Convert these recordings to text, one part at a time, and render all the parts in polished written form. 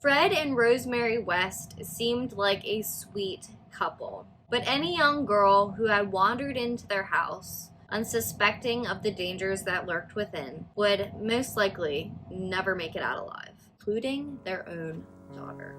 Fred and Rosemary West seemed like a sweet couple, but any young girl who had wandered into their house, unsuspecting of the dangers that lurked within, would most likely never make it out alive, including their own daughter.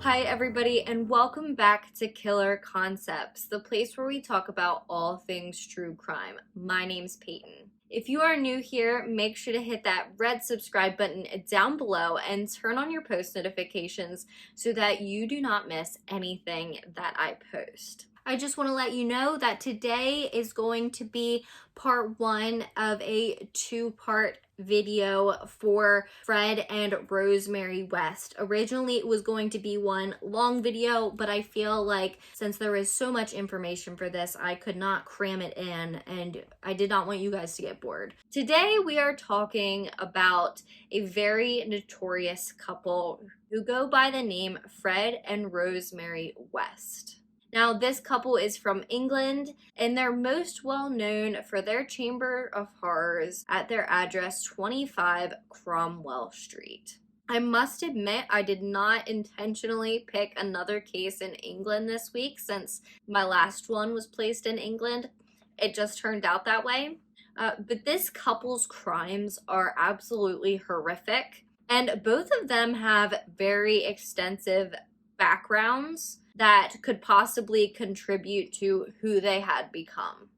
Hi everybody, and welcome back to Killer Concepts, the place where we talk about all things true crime. My name's Peyton. If you are new here, make sure to hit that red subscribe button down below and turn on your post notifications so that you do not miss anything that I post. I just want to let you know that today is going to be part one of a two-part video for Fred and Rosemary West. Originally, it was going to be one long video, but I feel like since there is so much information for this, I could not cram it in, and I did not want you guys to get bored. Today, we are talking about a very notorious couple who go by the name Fred and Rosemary West. Now, this couple is from England, and they're most well known for their Chamber of Horrors at their address 25 Cromwell Street. I must admit, I did not intentionally pick another case in England this week since my last one was placed in England. It just turned out that way. But this couple's crimes are absolutely horrific, and both of them have very extensive backgrounds that could possibly contribute to who they had become.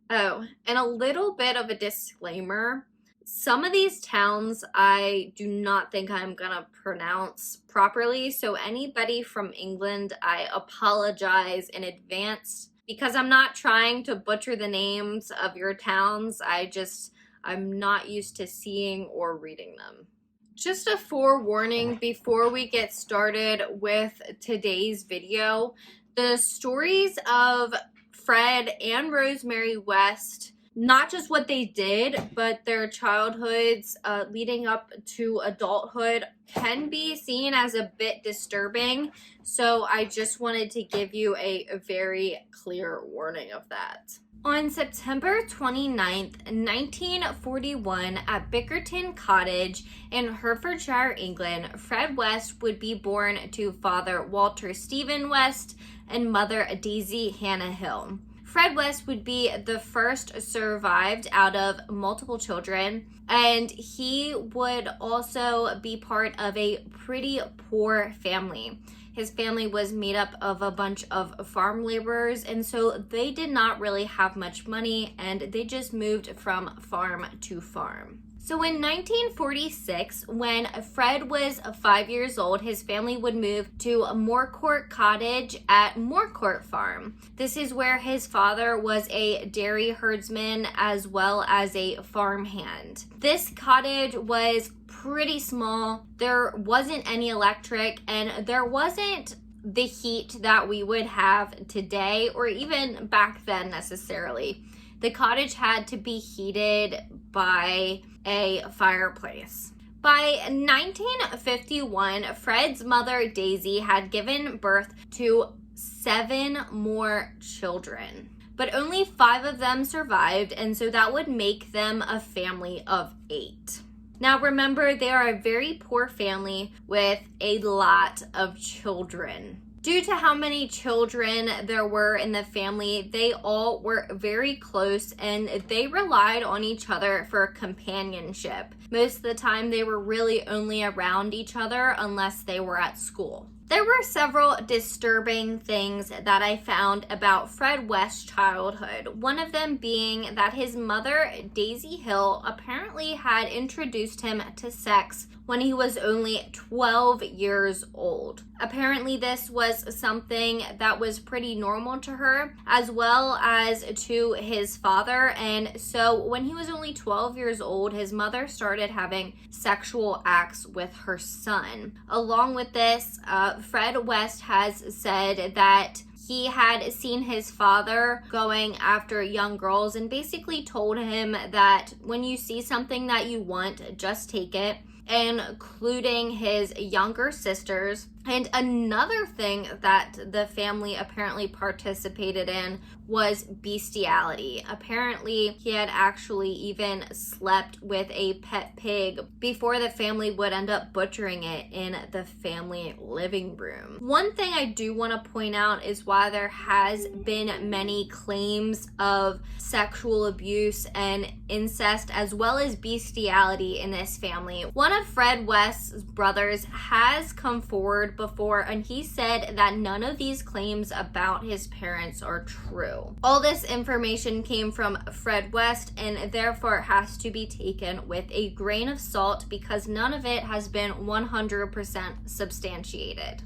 Oh, and a little bit of a disclaimer. Some of these towns I do not think I'm gonna pronounce properly, so anybody from England, I apologize in advance because I'm not trying to butcher the names of your towns. I'm not used to seeing or reading them. Just a forewarning before we get started with today's video. The stories of Fred and Rosemary West, not just what they did, but their childhoods leading up to adulthood, can be seen as a bit disturbing. So I just wanted to give you a very clear warning of that. On September 29th, 1941, at Bickerton Cottage in Hertfordshire, England, Fred West would be born to father Walter Stephen West and mother Daisy Hannah Hill. Fred West would be the first survived out of multiple children, and he would also be part of a pretty poor family. His family was made up of a bunch of farm laborers, and so they did not really have much money, and they just moved from farm to farm. So in 1946, when Fred was 5 years old, his family would move to Moorcourt Cottage at Moorcourt Farm. This is where his father was a dairy herdsman as well as a farmhand. This cottage was pretty small. There wasn't any electric, and there wasn't the heat that we would have today or even back then necessarily. The cottage had to be heated by a fireplace. By 1951, Fred's mother Daisy had given birth to 7 more children, but only 5 of them survived, and so that would make them a family of 8. Now remember, they are a very poor family with a lot of children. Due to how many children there were in the family, they all were very close and they relied on each other for companionship. Most of the time, they were really only around each other unless they were at school. There were several disturbing things that I found about Fred West's childhood. One of them being that his mother, Daisy Hill, apparently had introduced him to sex when he was only 12 years old. Apparently this was something that was pretty normal to her as well as to his father, and so when he was only 12 years old, his mother started having sexual acts with her son. Along with this, Fred West has said that he had seen his father going after young girls and basically told him that when you see something that you want, just take it, including his younger sisters. And another thing that the family apparently participated in was bestiality. Apparently, he had actually even slept with a pet pig before the family would end up butchering it in the family living room. One thing I do want to point out is why there has been many claims of sexual abuse and incest as well as bestiality in this family. One of Fred West's brothers has come forward before, and he said that none of these claims about his parents are true. All this information came from Fred West, and therefore it has to be taken with a grain of salt because none of it has been 100% substantiated.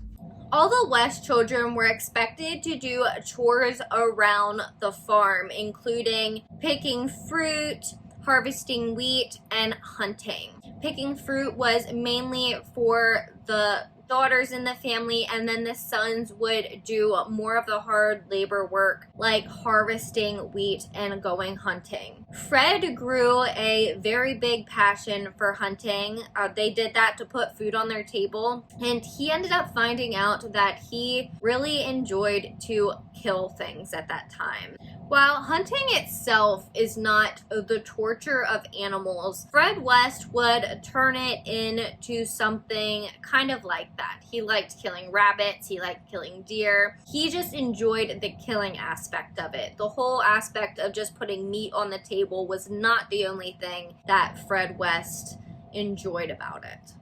All the West children were expected to do chores around the farm, including picking fruit, harvesting wheat, and hunting. Picking fruit was mainly for the daughters in the family, and then the sons would do more of the hard labor work like harvesting wheat and going hunting. Fred grew a very big passion for hunting. They did that to put food on their table, and he ended up finding out that he really enjoyed to kill things at that time. While hunting itself is not the torture of animals, Fred West would turn it into something kind of like that. He liked killing rabbits, he liked killing deer. He just enjoyed the killing aspect of it. The whole aspect of just putting meat on the table was not the only thing that Fred West enjoyed about it.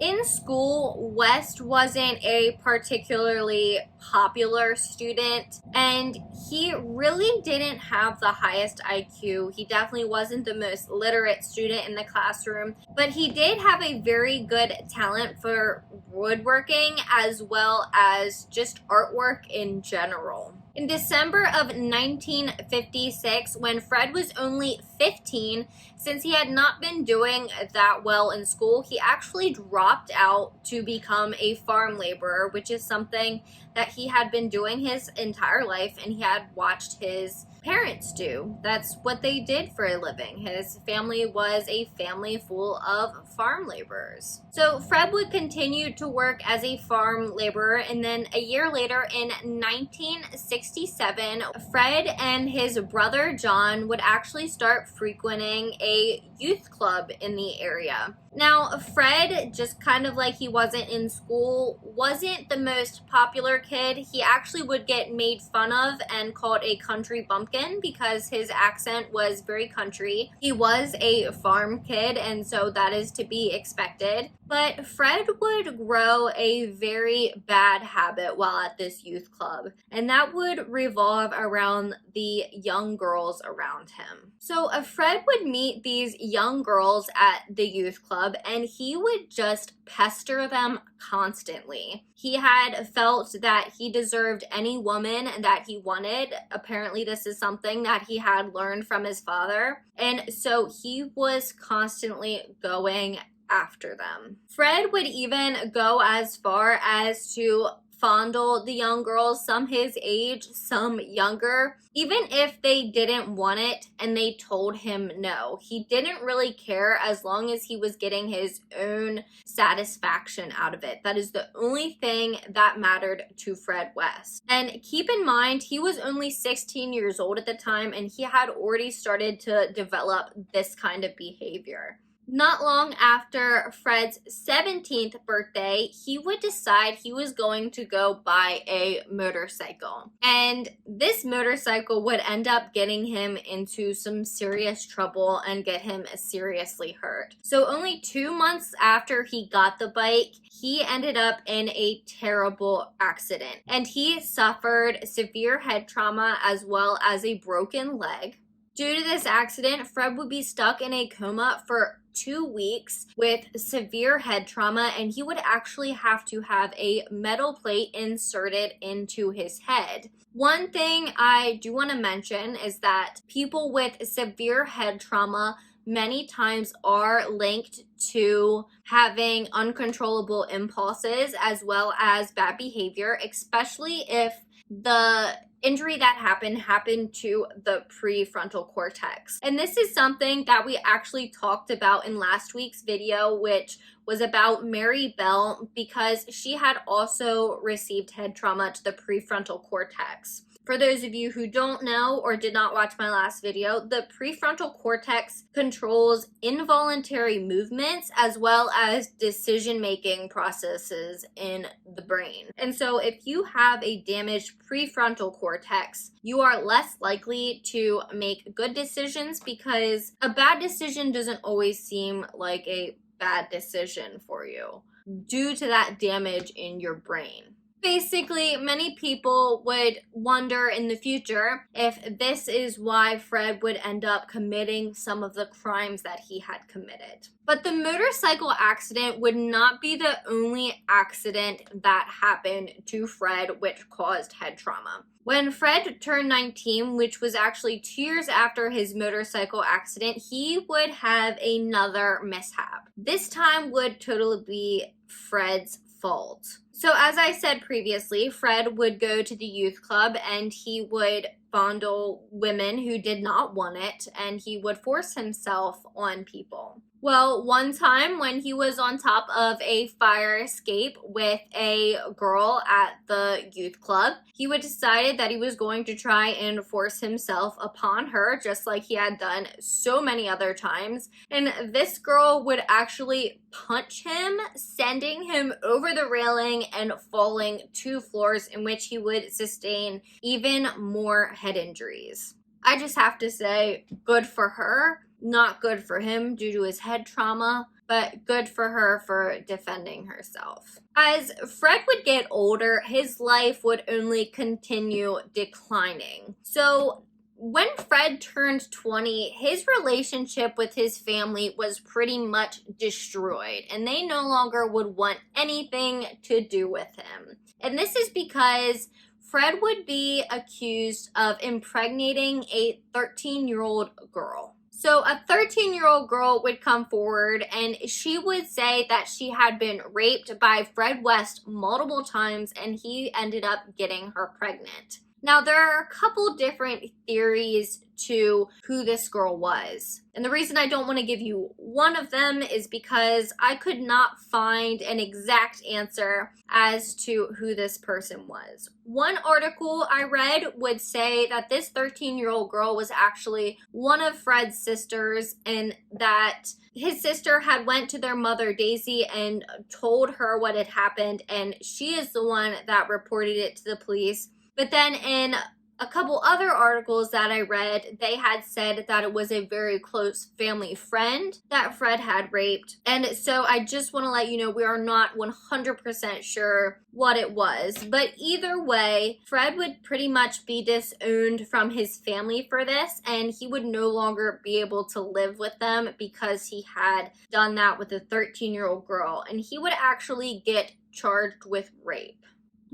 In school, West wasn't a particularly popular student, and he really didn't have the highest IQ. He definitely wasn't the most literate student in the classroom, but he did have a very good talent for woodworking as well as just artwork in general. In December of 1956, when Fred was only 15, since he had not been doing that well in school, he actually dropped out to become a farm laborer, which is something that he had been doing his entire life and he had watched his parents do. That's what they did for a living. His family was a family full of farm laborers. So Fred would continue to work as a farm laborer, and then a year later in 1967, Fred and his brother John would actually start frequenting a youth club in the area. Now, Fred, just kind of like he wasn't in school, wasn't the most popular kid. He actually would get made fun of and called a country bumpkin because his accent was very country. He was a farm kid, and so that is to be expected. But Fred would grow a very bad habit while at this youth club, and that would revolve around the young girls around him. So Fred would meet these young girls at the youth club, and he would just pester them constantly. He had felt that he deserved any woman that he wanted. Apparently, this is something that he had learned from his father, and so he was constantly going after them. Fred would even go as far as to fondle the young girls, some his age, some younger, even if they didn't want it and they told him no. He didn't really care as long as he was getting his own satisfaction out of it. That is the only thing that mattered to Fred West. And keep in mind, he was only 16 years old at the time, and he had already started to develop this kind of behavior. Not long after Fred's 17th birthday, he would decide he was going to go buy a motorcycle. And this motorcycle would end up getting him into some serious trouble and get him seriously hurt. So only 2 months after he got the bike, he ended up in a terrible accident. And he suffered severe head trauma as well as a broken leg. Due to this accident, Fred would be stuck in a coma for 2 weeks with severe head trauma, and he would actually have to have a metal plate inserted into his head. One thing I do want to mention is that people with severe head trauma many times are linked to having uncontrollable impulses as well as bad behavior, especially if the injury that happened to the prefrontal cortex. And this is something that we actually talked about in last week's video, which was about Mary Bell, because she had also received head trauma to the prefrontal cortex. For those of you who don't know or did not watch my last video, the prefrontal cortex controls involuntary movements as well as decision-making processes in the brain. And so if you have a damaged prefrontal cortex, you are less likely to make good decisions, because a bad decision doesn't always seem like a bad decision for you due to that damage in your brain. Basically, many people would wonder in the future if this is why Fred would end up committing some of the crimes that he had committed. But the motorcycle accident would not be the only accident that happened to Fred which caused head trauma. When Fred turned 19, which was actually 2 years after his motorcycle accident, he would have another mishap. This time would totally be Fred's fault. So as I said previously, Fred would go to the youth club and he would fondle women who did not want it, and he would force himself on people. Well, one time when he was on top of a fire escape with a girl at the youth club, he would decided that he was going to try and force himself upon her, just like he had done so many other times. And this girl would actually punch him, sending him over the railing and falling 2 floors, in which he would sustain even more head injuries. I just have to say, good for her. Not good for him due to his head trauma, but good for her for defending herself. As Fred would get older, his life would only continue declining. So when Fred turned 20, his relationship with his family was pretty much destroyed, and they no longer would want anything to do with him. And this is because Fred would be accused of impregnating a 13-year-old girl. So a 13-year-old girl would come forward and she would say that she had been raped by Fred West multiple times and he ended up getting her pregnant. Now, there are a couple different theories to who this girl was. And the reason I don't want to give you one of them is because I could not find an exact answer as to who this person was. One article I read would say that this 13-year-old girl was actually one of Fred's sisters, and that his sister had went to their mother Daisy and told her what had happened, and she is the one that reported it to the police. But then in a couple other articles that I read, they had said that it was a very close family friend that Fred had raped. And so I just want to let you know, we are not 100% sure what it was. But either way, Fred would pretty much be disowned from his family for this, and he would no longer be able to live with them because he had done that with a 13-year-old girl. And he would actually get charged with rape.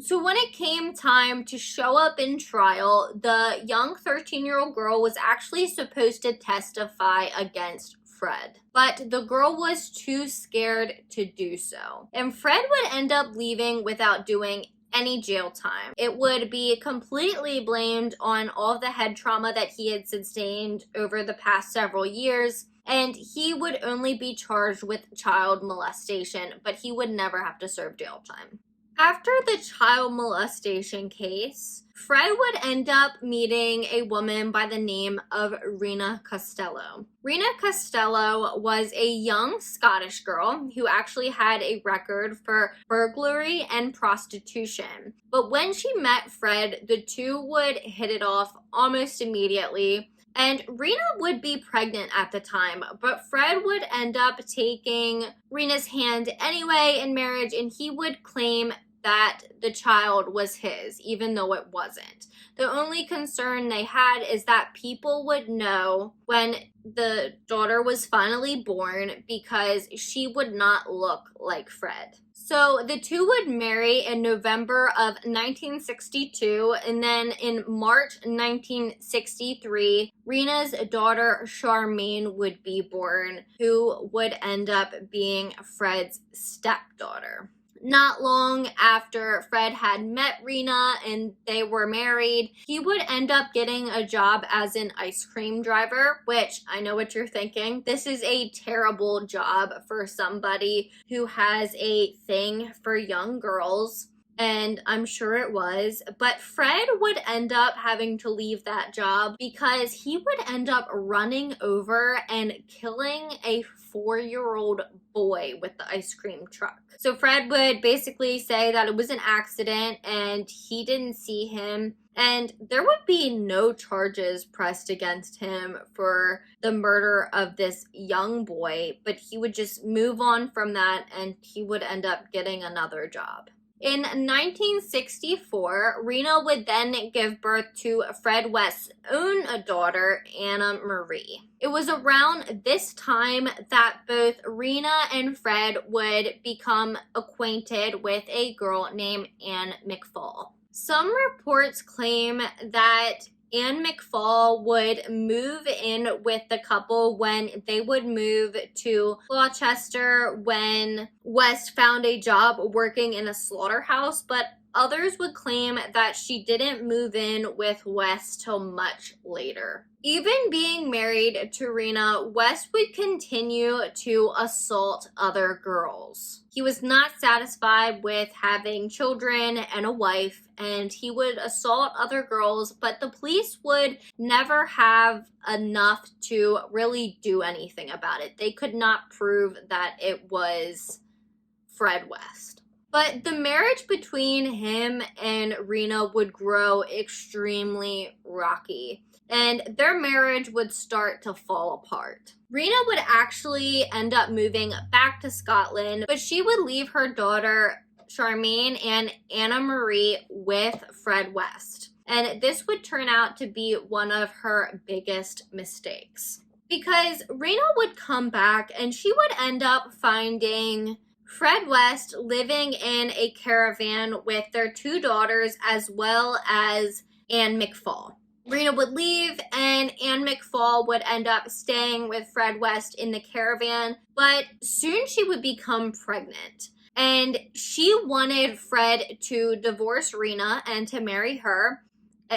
So when it came time to show up in trial, the young 13-year-old girl was actually supposed to testify against Fred. But the girl was too scared to do so. And Fred would end up leaving without doing any jail time. It would be completely blamed on all the head trauma that he had sustained over the past several years. And he would only be charged with child molestation, but he would never have to serve jail time. After the child molestation case, Fred would end up meeting a woman by the name of Rena Costello. Rena Costello was a young Scottish girl who actually had a record for burglary and prostitution. But when she met Fred, the two would hit it off almost immediately. And Rena would be pregnant at the time, but Fred would end up taking Rena's hand anyway in marriage, and he would claim that the child was his, even though it wasn't. The only concern they had is that people would know when the daughter was finally born because she would not look like Fred. So the two would marry in November of 1962, and then in March 1963, Rena's daughter Charmaine would be born, who would end up being Fred's stepdaughter. Not long after Fred had met Rena and they were married, he would end up getting a job as an ice cream driver, which I know what you're thinking. This is a terrible job for somebody who has a thing for young girls. And I'm sure it was, but Fred would end up having to leave that job because he would end up running over and killing a 4-year-old boy with the ice cream truck. So Fred would basically say that it was an accident and he didn't see him, and there would be no charges pressed against him for the murder of this young boy, but he would just move on from that and he would end up getting another job. In 1964, Rena would then give birth to Fred West's own daughter, Anna Marie. It was around this time that both Rena and Fred would become acquainted with a girl named Anne McFall. Some reports claim that Anne McFall would move in with the couple when they would move to Gloucester when West found a job working in a slaughterhouse, but others would claim that she didn't move in with West till much later. Even being married to Rena, West would continue to assault other girls. He was not satisfied with having children and a wife, and he would assault other girls, but the police would never have enough to really do anything about it. They could not prove that it was Fred West. But the marriage between him and Rena would grow extremely rocky, and their marriage would start to fall apart. Rena would actually end up moving back to Scotland, but she would leave her daughter Charmaine and Anna Marie with Fred West. And this would turn out to be one of her biggest mistakes, because Rena would come back and she would end up finding Fred West living in a caravan with their 2 daughters as well as Anne McFall. Rena would leave and Anne McFall would end up staying with Fred West in the caravan, but soon she would become pregnant. And she wanted Fred to divorce Rena and to marry her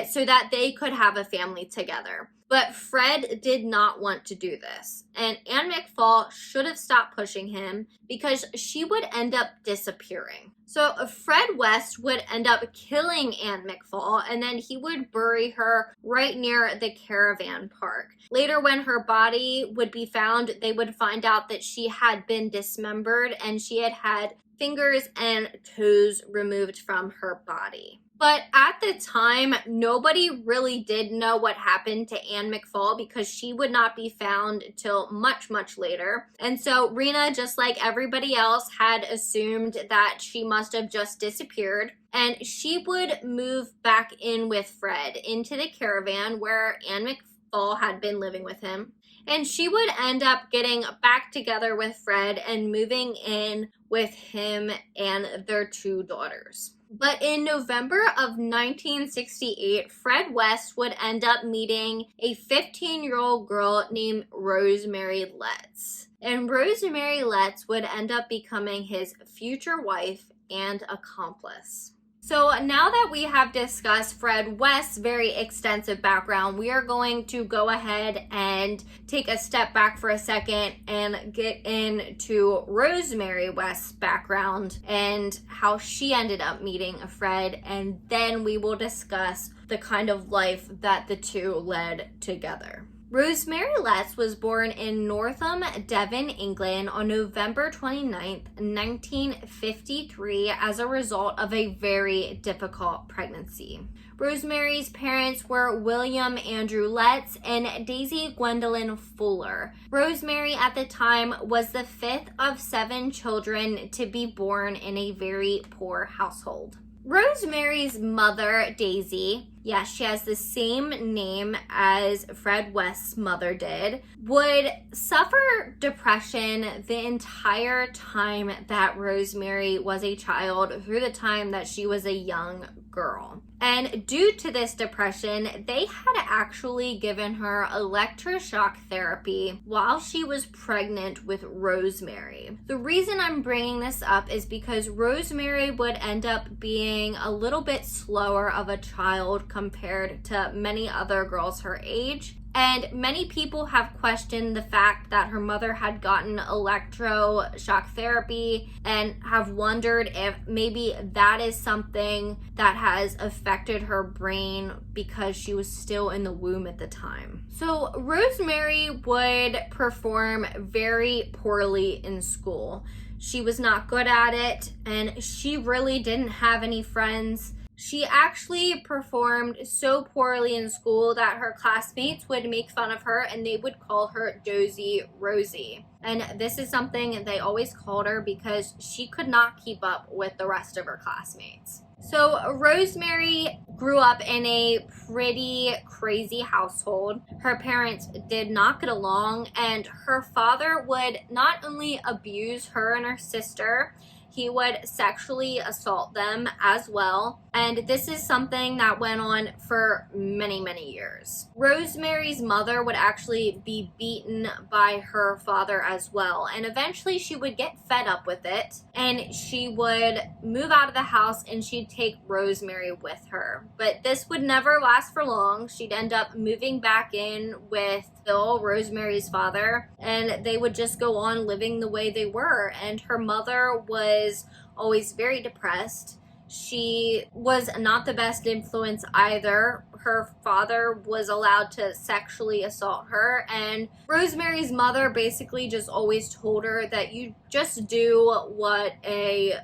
so that they could have a family together. But Fred did not want to do this, and Anne McFall should have stopped pushing him because she would end up disappearing. So Fred West would end up killing Anne McFall, and then he would bury her right near the caravan park. Later, when her body would be found, they would find out that she had been dismembered and she had had fingers and toes removed from her body. But at the time, nobody really did know what happened to Anne McFall because she would not be found till much, much later. And so Rena, just like everybody else, had assumed that she must have just disappeared. And she would move back in with Fred into the caravan where Anne McFall had been living with him. And she would end up getting back together with Fred and moving in with him and their 2 daughters. But in November of 1968, Fred West would end up meeting a 15-year-old girl named Rosemary Letts. And Rosemary Letts would end up becoming his future wife and accomplice. So now that we have discussed Fred West's very extensive background, we are going to go ahead and take a step back for a second and get into Rosemary West's background and how she ended up meeting Fred, and then we will discuss the kind of life that the 2 led together. Rosemary Letts was born in Northam, Devon, England on November 29, 1953 as a result of a very difficult pregnancy. Rosemary's parents were William Andrew Letts and Daisy Gwendolyn Fuller. Rosemary at the time was the 5th of 7 children to be born in a very poor household. Rosemary's mother, Daisy, yes, she has the same name as Fred West's mother did, would suffer depression the entire time that Rosemary was a child, through the time that she was a young girl. And due to this depression, they had actually given her electroshock therapy while she was pregnant with Rosemary. The reason I'm bringing this up is because Rosemary would end up being a little bit slower of a child compared to many other girls her age. And many people have questioned the fact that her mother had gotten electroshock therapy and have wondered if maybe that is something that has affected her brain because she was still in the womb at the time. So Rosemary would perform very poorly in school. She was not good at it, and she really didn't have any friends. She actually performed so poorly in school that her classmates would make fun of her and they would call her Dozy Rosie. And this is something they always called her because she could not keep up with the rest of her classmates. So Rosemary grew up in a pretty crazy household. Her parents did not get along, and her father would not only abuse her and her sister, he would sexually assault them as well. And this is something that went on for many, many years. Rosemary's mother would actually be beaten by her father as well. And eventually she would get fed up with it and she would move out of the house and she'd take Rosemary with her. But this would never last for long. She'd end up moving back in with Bill, Rosemary's father, and they would just go on living the way they were. And her mother was always very depressed. She was not the best influence either. Her father was allowed to sexually assault her, and Rosemary's mother basically just always told her that you just do what a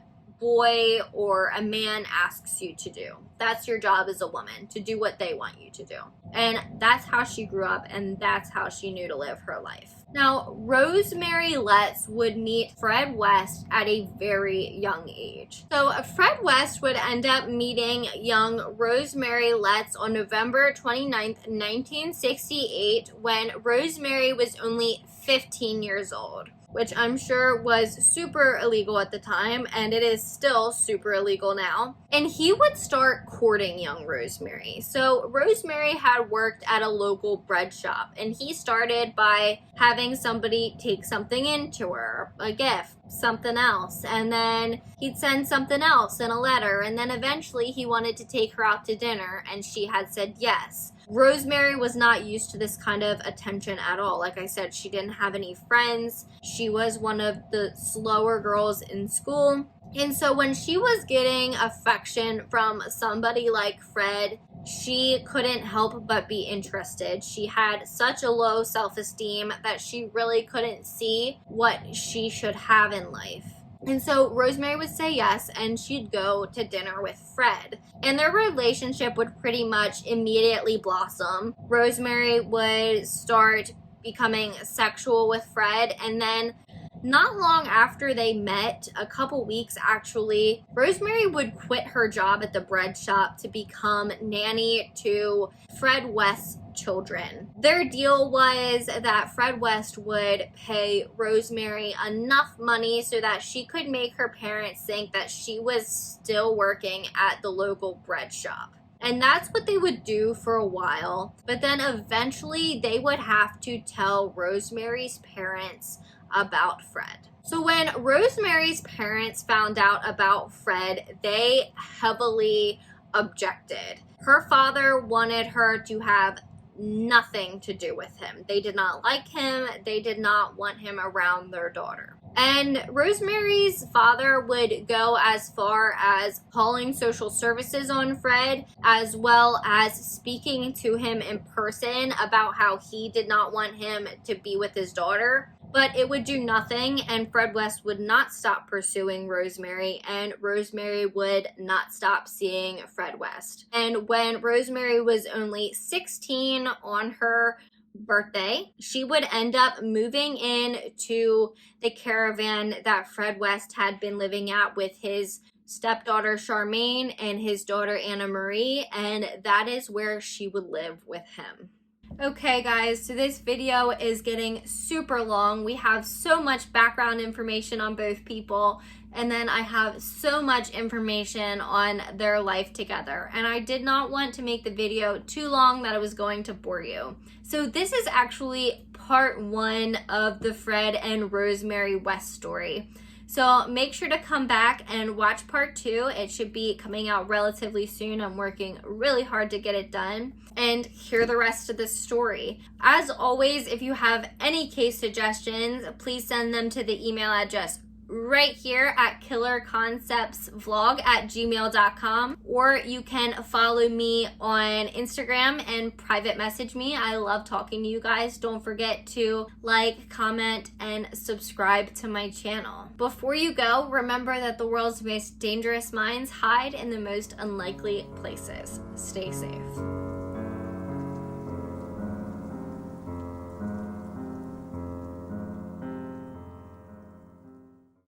boy or a man asks you to do. That's your job as a woman, to do what they want you to do. And that's how she grew up, and that's how she knew to live her life. Now, Rosemary Letts would meet Fred West at a very young age. So Fred West would end up meeting young Rosemary Letts on November 29th, 1968, when Rosemary was only 15 years old, which I'm sure was super illegal at the time, and it is still super illegal now. And he would start courting young Rosemary. So Rosemary had worked at a local bread shop, and he started by having somebody take something into her, a gift, something else, and then he'd send something else in a letter, and then eventually he wanted to take her out to dinner, and she had said yes. Rosemary was not used to this kind of attention at all. Like I said, she didn't have any friends. She was one of the slower girls in school. And so when she was getting affection from somebody like Fred, she couldn't help but be interested. She had such a low self-esteem that she really couldn't see what she should have in life. And so Rosemary would say yes, and she'd go to dinner with Fred. And their relationship would pretty much immediately blossom. Rosemary would start becoming sexual with Fred, and then not long after they met, a couple weeks actually, Rosemary would quit her job at the bread shop to become nanny to Fred West's children. Their deal was that Fred West would pay Rosemary enough money so that she could make her parents think that she was still working at the local bread shop. And that's what they would do for a while. But then eventually they would have to tell Rosemary's parents about Fred. So when Rosemary's parents found out about Fred, they heavily objected. Her father wanted her to have nothing to do with him. They did not like him. They did not want him around their daughter. And Rosemary's father would go as far as calling social services on Fred, as well as speaking to him in person about how he did not want him to be with his daughter. But it would do nothing, and Fred West would not stop pursuing Rosemary, and Rosemary would not stop seeing Fred West. And when Rosemary was only 16 on her birthday, she would end up moving in to the caravan that Fred West had been living at with his stepdaughter Charmaine and his daughter Anna Marie, and that is where she would live with him. Okay guys, so this video is getting super long. We have so much background information on both people, And then I have so much information on their life together. And I did not want to make the video too long that it was going to bore you. So this is actually part 1 of the Fred and Rosemary West story. So make sure to come back and watch part 2. It should be coming out relatively soon. I'm working really hard to get it done and hear the rest of the story. As always, if you have any case suggestions, please send them to the email address right here at killerconceptsvlog@gmail.com, or you can follow me on Instagram and private message me. I love talking to you guys. Don't forget to like, comment, and subscribe to my channel. Before you go, remember that the world's most dangerous minds hide in the most unlikely places. Stay safe.